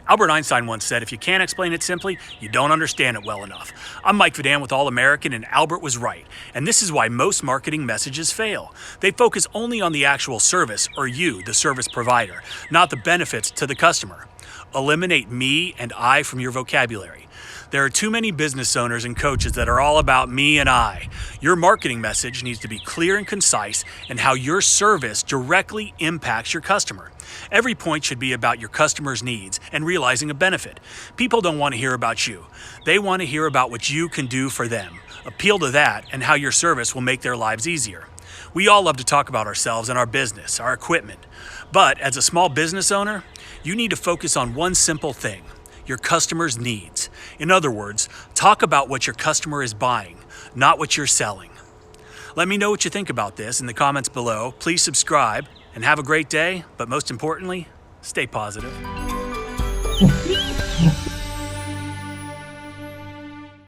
Albert Einstein once said, if you can't explain it simply, you don't understand it well enough. I'm Mike Vadan with All American, and Albert was right. And this is why most marketing messages fail. They focus only on the actual service, or you, the service provider, not the benefits to the customer. Eliminate me and I from your vocabulary. There are too many business owners and coaches that are all about me and I. Your marketing message needs to be clear and concise and how your service directly impacts your customer. Every point should be about your customer's needs and realizing a benefit. People don't want to hear about you. They want to hear about what you can do for them. Appeal to that and how your service will make their lives easier. We all love to talk about ourselves and our business, our equipment. But as a small business owner, you need to focus on one simple thing: your customer's needs. In other words, talk about what your customer is buying, not what you're selling. Let me know what you think about this in the comments below. Please subscribe and have a great day, but most importantly, stay positive.